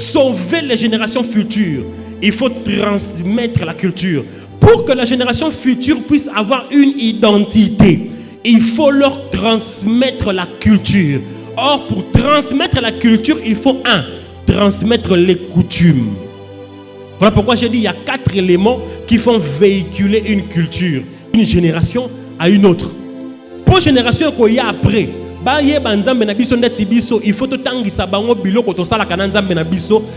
sauver les générations futures, il faut transmettre la culture. Pour que la génération future puisse avoir une identité, il faut leur transmettre la culture. Or, pour transmettre la culture, il faut transmettre les coutumes. Voilà pourquoi j'ai dit il y a 4 éléments qui font véhiculer une culture, une génération à une autre. Pour une génération qu'il y a après, il faut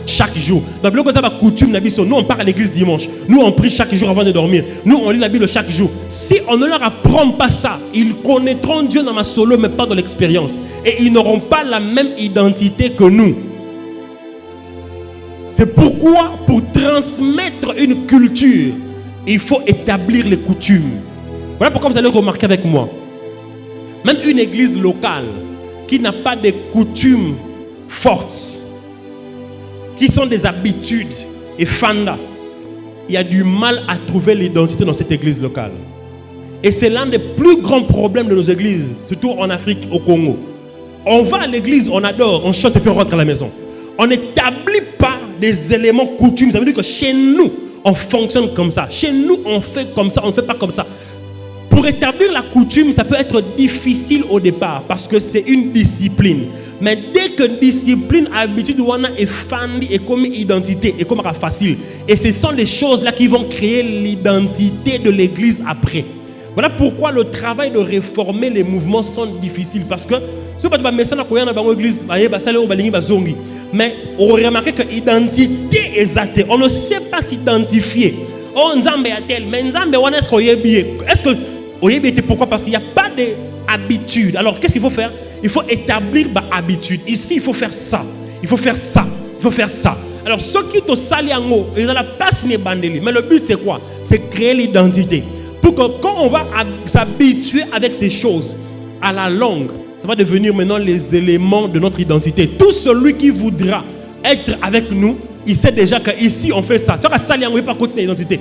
chaque jour. Nous on part à l'église dimanche. Nous on prie chaque jour avant de dormir. Nous on lit la Bible chaque jour. Si on ne leur apprend pas ça, ils connaîtront Dieu dans ma solo mais pas dans l'expérience. Et ils n'auront pas la même identité que nous. C'est pourquoi pour transmettre une culture, il faut établir les coutumes. Voilà pourquoi vous allez remarquer avec moi. Même une église locale qui n'a pas de coutumes fortes, qui sont des habitudes et fanda, il y a du mal à trouver l'identité dans cette église locale. Et c'est l'un des plus grands problèmes de nos églises, surtout en Afrique, au Congo. On va à l'église, on adore, on chante et puis on rentre à la maison. On n'établit pas des éléments coutumes. Ça veut dire que chez nous, on fonctionne comme ça. Chez nous, on fait comme ça, on ne fait pas comme ça. Pour établir la coutume, ça peut être difficile au départ parce que c'est une discipline. Mais dès que discipline, habitude, on a effandi et comme identité et comme facile. Et ce sont les choses là qui vont créer l'identité de l'église après. Voilà pourquoi le travail de réformer les mouvements sont difficiles parce que ce n'est pas l'église, mais on remarque que l'identité est exacte. On ne sait pas s'identifier. Oh, Nzambe a tel, mais Nzambe, est-ce que pourquoi? Parce qu'il n'y a pas d'habitude. Alors, qu'est-ce qu'il faut faire? Il faut établir l'habitude. Ici, il faut faire ça. Il faut faire ça. Il faut faire ça. Alors, ceux qui te salient, ils n'ont pas signé bandeli. Mais le but, c'est quoi? C'est créer l'identité. Pour que quand on va s'habituer avec ces choses, à la longue, ça va devenir maintenant les éléments de notre identité. Tout celui qui voudra être avec nous, il sait déjà qu'ici, on fait ça. C'est pas continuer l'identité.